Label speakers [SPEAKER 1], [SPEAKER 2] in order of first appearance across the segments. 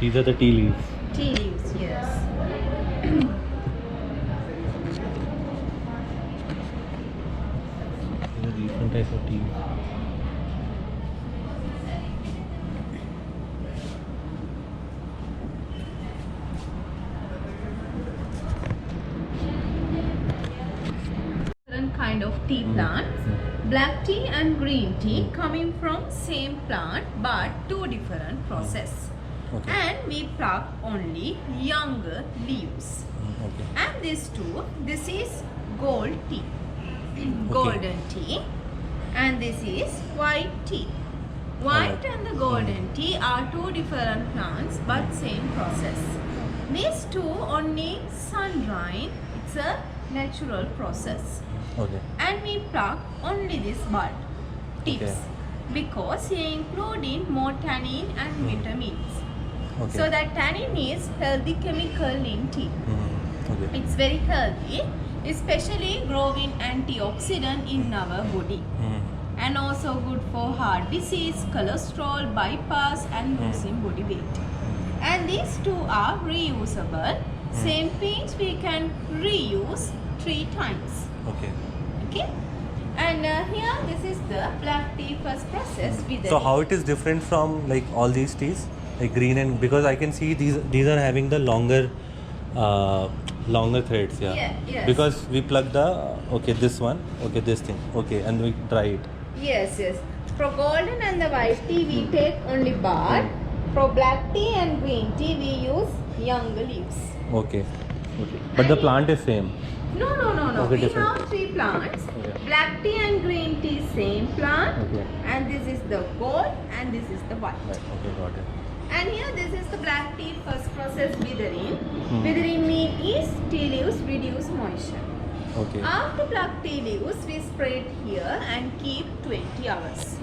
[SPEAKER 1] These are the tea leaves.
[SPEAKER 2] Tea leaves, yes.
[SPEAKER 1] These are different types of tea.
[SPEAKER 2] Different kind of tea plants. Black tea and green tea coming from same plant but two different process.
[SPEAKER 1] Okay.
[SPEAKER 2] And we pluck only younger leaves.
[SPEAKER 1] Okay.
[SPEAKER 2] And this is gold tea, golden tea, and this is white tea. White
[SPEAKER 1] Alright.
[SPEAKER 2] and the golden tea are two different plants but same process. These two only sun drying, it's a natural process.
[SPEAKER 1] Okay.
[SPEAKER 2] And we pluck only this bud tips
[SPEAKER 1] Okay.
[SPEAKER 2] because they include in more tannin and vitamins.
[SPEAKER 1] Okay.
[SPEAKER 2] So that tannin is healthy chemical in tea.
[SPEAKER 1] Okay.
[SPEAKER 2] It's very healthy, especially growing antioxidant in our body. And also good for heart disease, cholesterol, bypass and losing body weight. And these two are reusable. Same things we can reuse 3 times.
[SPEAKER 1] Okay.
[SPEAKER 2] Okay. And here this is the black tea first process with the
[SPEAKER 1] So how it is different from like all these teas, like green and, because I can see these are having the longer threads, yeah.
[SPEAKER 2] Yeah, yes.
[SPEAKER 1] Because we plug the this one, this thing, and we dry it.
[SPEAKER 2] Yes. For golden and the white tea we take only bud. For black tea and green tea we use young leaves.
[SPEAKER 1] Okay. But the plant is same.
[SPEAKER 2] No.
[SPEAKER 1] Okay,
[SPEAKER 2] We
[SPEAKER 1] different.
[SPEAKER 2] have 3 plants.
[SPEAKER 1] Okay.
[SPEAKER 2] Black tea and green tea same plant.
[SPEAKER 1] Okay.
[SPEAKER 2] And this is the gold and this is the white.
[SPEAKER 1] Right. Okay, got it.
[SPEAKER 2] And here this is the black tea first process withering. Withering mean is tea leaves reduce moisture.
[SPEAKER 1] Okay.
[SPEAKER 2] After pluck tea leaves we spray it here and keep 20 hours.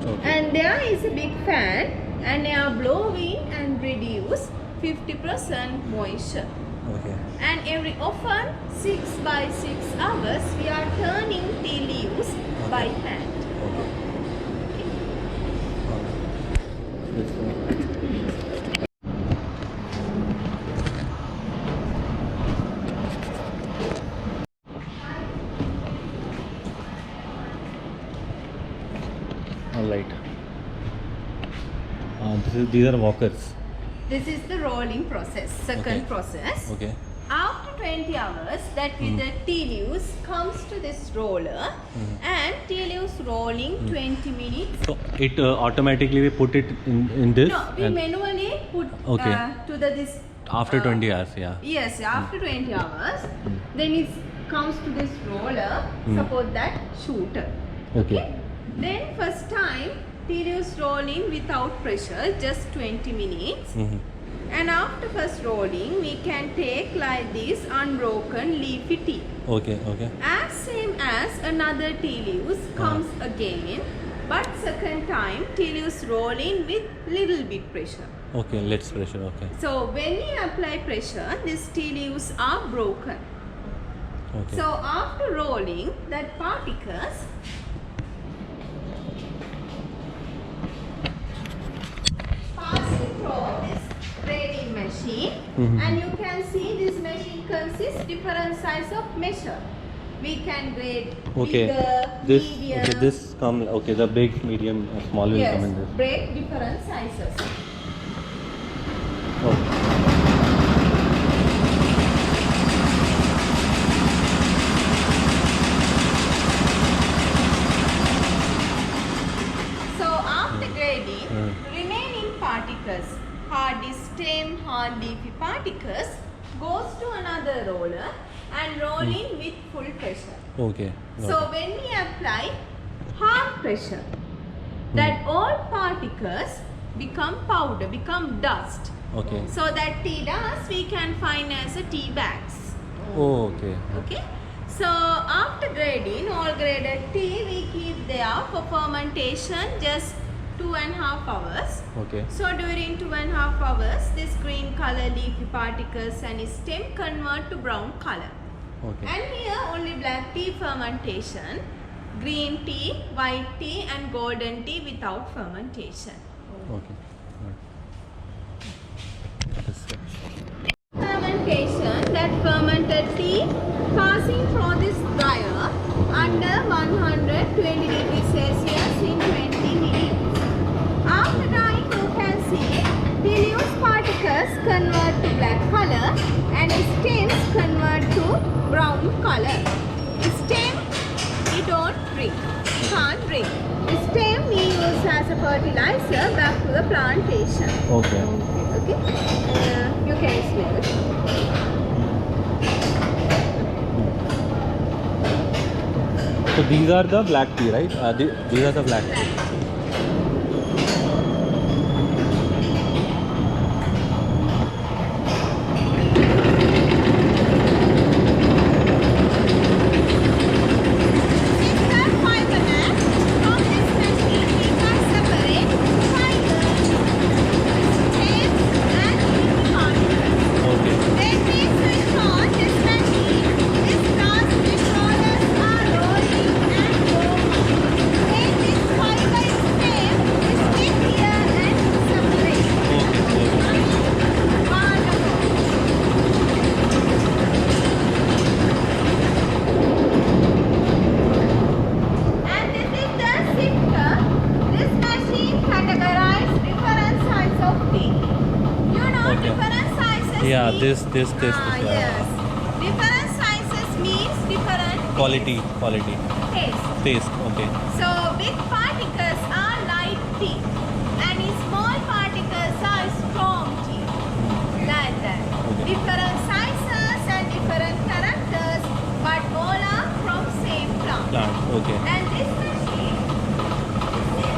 [SPEAKER 1] Okay.
[SPEAKER 2] And there is a big fan and they are blowing and reduce 50% moisture.
[SPEAKER 1] Okay.
[SPEAKER 2] And every often 6 by 6 hours we are turning tea leaves by hand.
[SPEAKER 1] Okay. Let's go. All right. These are walkers.
[SPEAKER 2] This is the rolling process, second
[SPEAKER 1] Okay.
[SPEAKER 2] process.
[SPEAKER 1] Okay.
[SPEAKER 2] After 20 hours that with the tea leaves comes to this roller and tea leaves rolling 20 minutes.
[SPEAKER 1] So it automatically we put it in this.
[SPEAKER 2] No, we
[SPEAKER 1] and
[SPEAKER 2] manually put
[SPEAKER 1] Okay.
[SPEAKER 2] to this.
[SPEAKER 1] after 20 hours, yeah.
[SPEAKER 2] Yes, after 20 hours, then it comes to this roller, suppose that shooter.
[SPEAKER 1] Okay.
[SPEAKER 2] Then first time, tea leaves rolling without pressure, just 20 minutes. And after first rolling, we can take like this unbroken leafy tea.
[SPEAKER 1] Okay.
[SPEAKER 2] As same as another tea leaves comes again, but second time tea leaves rolling with little bit pressure.
[SPEAKER 1] Okay, let's pressure, okay.
[SPEAKER 2] So when we apply pressure, these tea leaves are broken.
[SPEAKER 1] Okay.
[SPEAKER 2] So after rolling, that particles passing through this grading machine, and you can see this machine consists different size of measure. We can grade bigger, medium.
[SPEAKER 1] This come, the big, medium, small will come in
[SPEAKER 2] Yes,
[SPEAKER 1] this.
[SPEAKER 2] grade different sizes.
[SPEAKER 1] Okay.
[SPEAKER 2] So after grading, remaining particles, hard stem, hard leafy particles, goes to another roller and rolling with full pressure.
[SPEAKER 1] Okay.
[SPEAKER 2] So when we apply hard pressure, that all particles become powder, become dust.
[SPEAKER 1] Okay.
[SPEAKER 2] So that tea dust we can find as a tea bags.
[SPEAKER 1] Oh, okay.
[SPEAKER 2] Okay. So after grading, all graded tea we keep there for fermentation just 2.5 hours.
[SPEAKER 1] Okay.
[SPEAKER 2] So during 2.5 hours, this green color leafy particles and stem convert to brown color.
[SPEAKER 1] Okay.
[SPEAKER 2] And here only black tea fermentation, green tea, white tea and golden tea without fermentation.
[SPEAKER 1] Okay. Right.
[SPEAKER 2] passing through this dryer under 120 degrees Celsius in 20 minutes. After drying, you can see the loose particles convert to black color and stems convert to brown color. Stem we don't drink, we can't drink. Stem we use as a fertilizer back to the plantation.
[SPEAKER 1] Okay.
[SPEAKER 2] Okay, you can smell it.
[SPEAKER 1] So these are the black tea, right? These are the black tea. Yeah, this.
[SPEAKER 2] Yes. Different sizes means different
[SPEAKER 1] Quality.
[SPEAKER 2] taste.
[SPEAKER 1] Okay.
[SPEAKER 2] So big particles are light tea and small particles are strong tea. Like that.
[SPEAKER 1] Okay.
[SPEAKER 2] Different sizes and different characters, but all are from same plant.
[SPEAKER 1] Okay.
[SPEAKER 2] And this machine is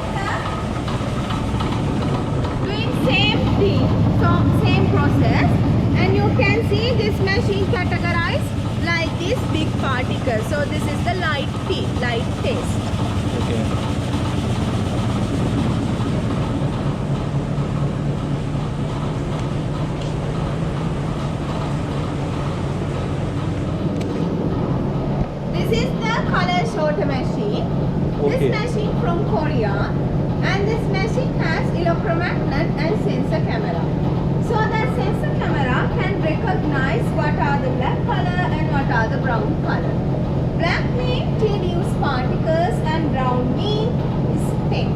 [SPEAKER 2] doing same thing, so same process. And you can see this machine categorized like this big particles. So this is the light tea, light taste.
[SPEAKER 1] Okay.
[SPEAKER 2] This is the color sorter machine.
[SPEAKER 1] Okay.
[SPEAKER 2] This machine from Korea, and this machine has electromagnet and sensor camera. So that sensor camera can recognize what are the black color and what are the brown color. Black mean tea leaves particles and brown mean stem.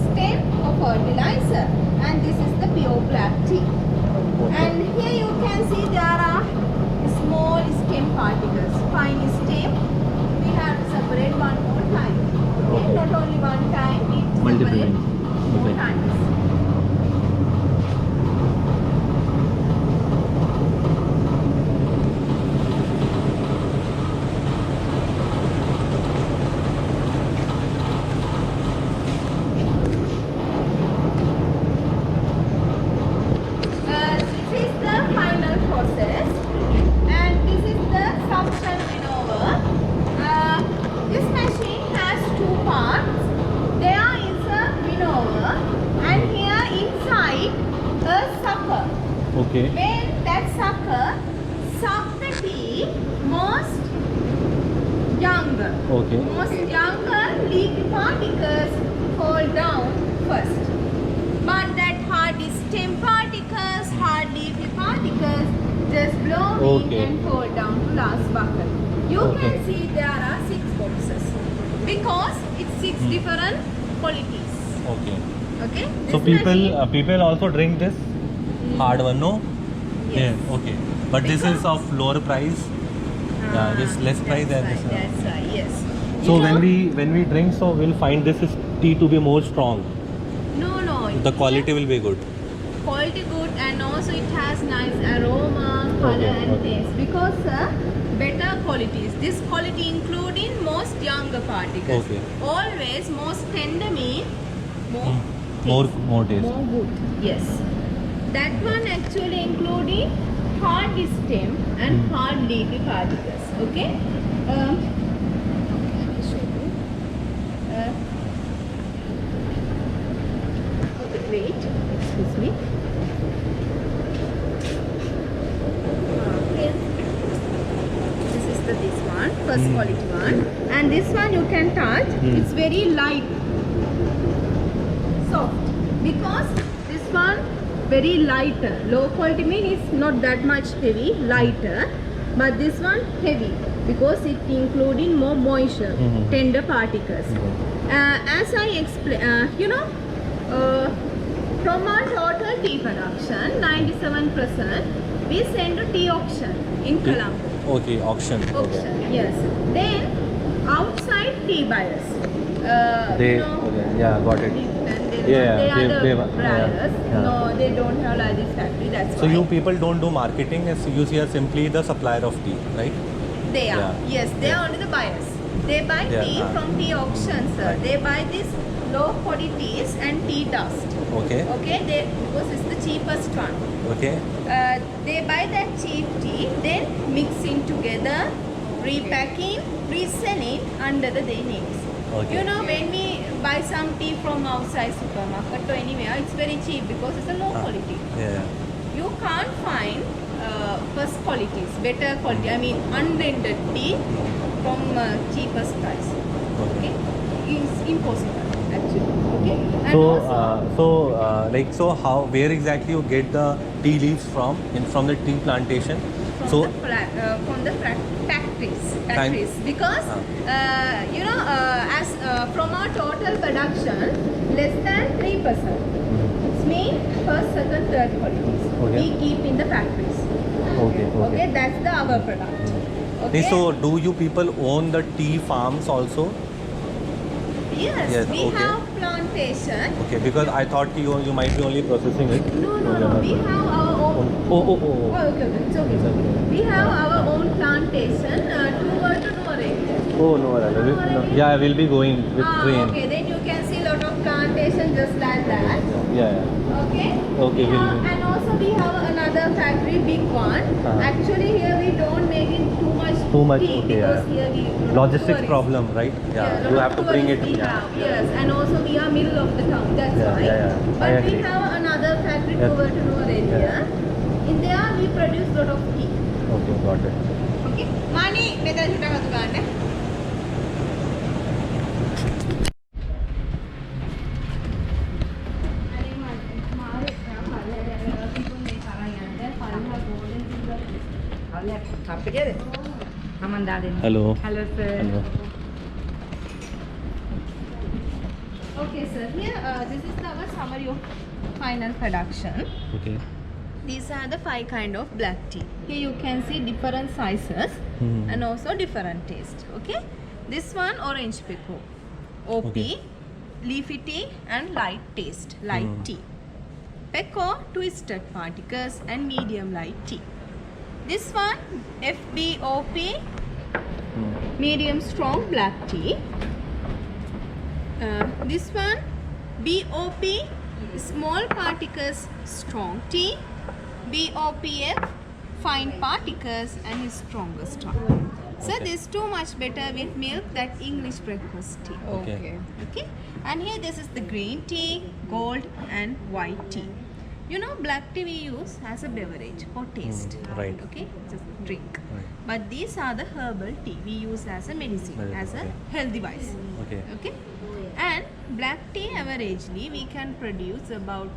[SPEAKER 2] Stem or fertilizer, and this is the pure black tea. And here you can see there are small stem particles, fine stem. We have to separate one more time. Okay?
[SPEAKER 1] Okay.
[SPEAKER 2] Not only one time, we
[SPEAKER 1] Multiple
[SPEAKER 2] separate
[SPEAKER 1] times.
[SPEAKER 2] more
[SPEAKER 1] Okay.
[SPEAKER 2] times. This is the final process, and this is the suction maneuver. This machine has two parts. There is a maneuver, and here inside a sucker.
[SPEAKER 1] Okay.
[SPEAKER 2] When that sucker suck the tea, most younger leafy particles fall down first. But that hard stem particles, hard leafy particles just blow in and fall down to last bucket. You can see there are 6 boxes because it's 6 different qualities.
[SPEAKER 1] Okay.
[SPEAKER 2] Okay?
[SPEAKER 1] So
[SPEAKER 2] This machine-
[SPEAKER 1] people also drink this hard one, no?
[SPEAKER 2] Yes.
[SPEAKER 1] Yeah. Okay. But this is of lower price. Yeah, this less price than this one.
[SPEAKER 2] That's right, yes.
[SPEAKER 1] So
[SPEAKER 2] You know-
[SPEAKER 1] when we drink, so we'll find this is tea to be more strong.
[SPEAKER 2] No.
[SPEAKER 1] The quality will be good.
[SPEAKER 2] Quality good, and also it has nice aroma, color
[SPEAKER 1] Okay,
[SPEAKER 2] and
[SPEAKER 1] okay.
[SPEAKER 2] taste because better qualities. This quality including most younger particles.
[SPEAKER 1] Okay.
[SPEAKER 2] Always most tender mean more
[SPEAKER 1] More
[SPEAKER 2] taste.
[SPEAKER 1] taste.
[SPEAKER 2] More good. Yes. That one actually including hard stem and hard leafy particles. Okay. I'll show you. Okay, wait. Excuse me. Okay. This is this one, first quality one, and this one you can touch. It's very light, soft, because this one very lighter. Low quality mean it's not that much heavy, lighter, But this one heavy because it including more moisture, tender particles. As I explained, from our total tea production, 97% we send to tea auction in Colombo.
[SPEAKER 1] Okay, auction.
[SPEAKER 2] Auction, yes. Then outside tea buyers.
[SPEAKER 1] Yeah, got it.
[SPEAKER 2] They are the buyers. No, they don't have like this factory. That's
[SPEAKER 1] So
[SPEAKER 2] why.
[SPEAKER 1] you people don't do marketing, as you are simply the supplier of tea, right?
[SPEAKER 2] They are. Yes, they are only the buyers. They buy tea from tea auctions, sir.
[SPEAKER 1] Right.
[SPEAKER 2] They buy this low qualities and tea dust.
[SPEAKER 1] Okay.
[SPEAKER 2] Okay, because it's the cheapest one.
[SPEAKER 1] Okay.
[SPEAKER 2] They buy that cheap tea, then mixing together, repacking, reselling under their names.
[SPEAKER 1] Okay.
[SPEAKER 2] You know, when we buy some tea from outside supermarket or anywhere, it's very cheap because it's a low quality.
[SPEAKER 1] Yeah.
[SPEAKER 2] You can't find first qualities, better quality, I mean unblended tea from cheapest price. Okay, it's impossible actually. Okay, and
[SPEAKER 1] So where exactly you get the tea leaves from the tea plantation?
[SPEAKER 2] from the factories because from our total production less than 3%. It's mean first, second, third qualities.
[SPEAKER 1] Okay.
[SPEAKER 2] We keep in the factories. Okay, that's our product. Okay.
[SPEAKER 1] So do you people own the tea farms also?
[SPEAKER 2] Yes, we have plantation.
[SPEAKER 1] Okay, because I thought you might be only processing it.
[SPEAKER 2] No. We have our own.
[SPEAKER 1] Oh.
[SPEAKER 2] Okay. It's okay. We have our own plantation toward the Norway.
[SPEAKER 1] Oh no. Yeah, I will be going with train.
[SPEAKER 2] Okay, then you can see a lot of plantation just like that.
[SPEAKER 1] Yeah.
[SPEAKER 2] Okay.
[SPEAKER 1] Okay,
[SPEAKER 2] And also we have another factory, big one. Actually here we don't make it too much tea
[SPEAKER 1] okay,
[SPEAKER 2] because here we
[SPEAKER 1] logistics problem, right? Yeah, you have to bring it.
[SPEAKER 2] Yes, and also we are middle of the town. That's why.
[SPEAKER 1] I
[SPEAKER 2] But
[SPEAKER 1] agree.
[SPEAKER 2] we have another factory over to Noor area. In there we produce lot of tea.
[SPEAKER 1] Okay, got it.
[SPEAKER 2] Okay. Mani, meta chuta katu ganne.
[SPEAKER 1] Hello.
[SPEAKER 2] Hello, sir.
[SPEAKER 1] Hello.
[SPEAKER 2] Okay, sir. Here, this is our summary of final production.
[SPEAKER 1] Okay.
[SPEAKER 2] These are the 5 kind of black tea. Here you can see different sizes and also different taste. Okay. This one orange pekoe, OP, leafy tea and light taste, light tea. Pekoe twisted particles and medium light tea. This one FBOP, medium strong black tea. This one BOP, small particles strong tea. BOPF, fine particles and is strongest one. So this too much better with milk than English breakfast tea.
[SPEAKER 1] Okay.
[SPEAKER 2] Okay. And here this is the green tea, gold and white tea. You know, black tea we use as a beverage for taste.
[SPEAKER 1] Right.
[SPEAKER 2] Okay, just drink.
[SPEAKER 1] Right.
[SPEAKER 2] But these are the herbal tea we use as a medicine, as a health device.
[SPEAKER 1] Okay.
[SPEAKER 2] Okay. And black tea averagely we can produce about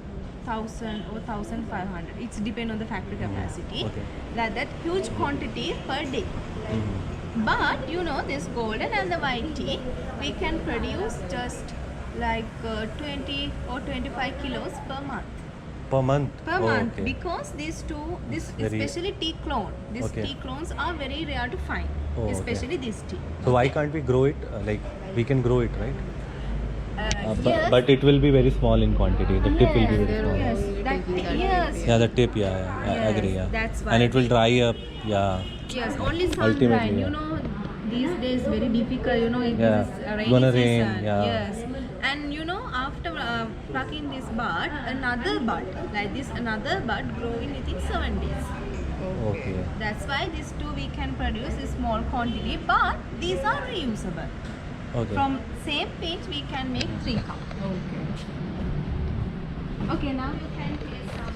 [SPEAKER 2] 1000 or 1500. It's depend on the factory capacity.
[SPEAKER 1] Okay.
[SPEAKER 2] That huge quantity per day. But you know, this golden and the white tea we can produce just like 20 or 25 kilos per month.
[SPEAKER 1] Per month?
[SPEAKER 2] Per month,
[SPEAKER 1] Okay.
[SPEAKER 2] because this
[SPEAKER 1] Very-
[SPEAKER 2] especially tea clone, tea clones are very rare to find,
[SPEAKER 1] Oh, okay.
[SPEAKER 2] especially this tea.
[SPEAKER 1] So why can't we grow it? We can grow it, right?
[SPEAKER 2] Yes.
[SPEAKER 1] But it will be very small in quantity. The tip will be very small.
[SPEAKER 2] Yes.
[SPEAKER 1] Yeah, the tip. Yeah, I
[SPEAKER 2] Yes,
[SPEAKER 1] agree. Yeah.
[SPEAKER 2] that's why.
[SPEAKER 1] And it will dry up. Yeah.
[SPEAKER 2] Yes, only some
[SPEAKER 1] Ultimately,
[SPEAKER 2] brand.
[SPEAKER 1] yeah.
[SPEAKER 2] You know, these days very difficult. You know, it
[SPEAKER 1] Yeah.
[SPEAKER 2] is rainy
[SPEAKER 1] Gonna
[SPEAKER 2] season.
[SPEAKER 1] rain, yeah.
[SPEAKER 2] Yes, and you know, after plucking this bud, another bud like this, another bud growing within 7 days.
[SPEAKER 1] Okay.
[SPEAKER 2] That's why these two we can produce in small quantity, but these are reusable.
[SPEAKER 1] Okay.
[SPEAKER 2] From same pinch we can make 3 cups. Okay, now you can taste some.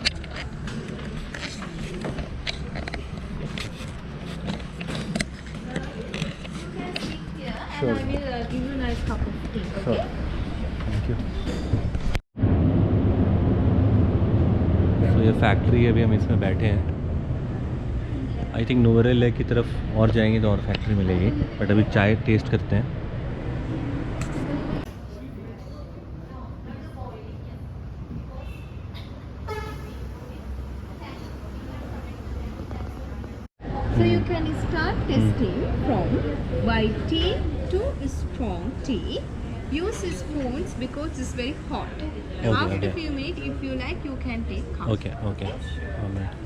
[SPEAKER 2] You can sit here
[SPEAKER 1] Sure.
[SPEAKER 2] and I will give you a nice cup of tea. Okay?
[SPEAKER 1] Sure. Thank you. तो ये factory है, अभी हम इसमें बैठे हैं. I think Novera lake की तरफ और जाएंगे तो और फैक्ट्री मिलेगी, बट अभी चाय टेस्ट करते हैं.
[SPEAKER 2] So you can start testing from white tea to strong tea. Use spoons because it's very hot. After
[SPEAKER 1] okay.
[SPEAKER 2] few minutes, if you like, you can take cup.
[SPEAKER 1] Okay, okay. Alright.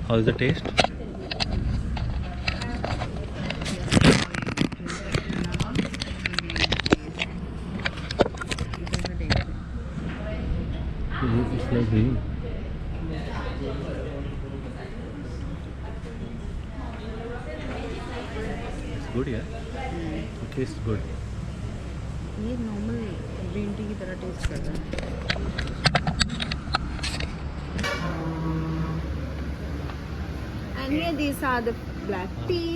[SPEAKER 1] How is the taste? It's like green. It's good, yeah. It tastes good.
[SPEAKER 3] ये normal green tea की तरह test कर रहा है.
[SPEAKER 2] And here these are the black tea.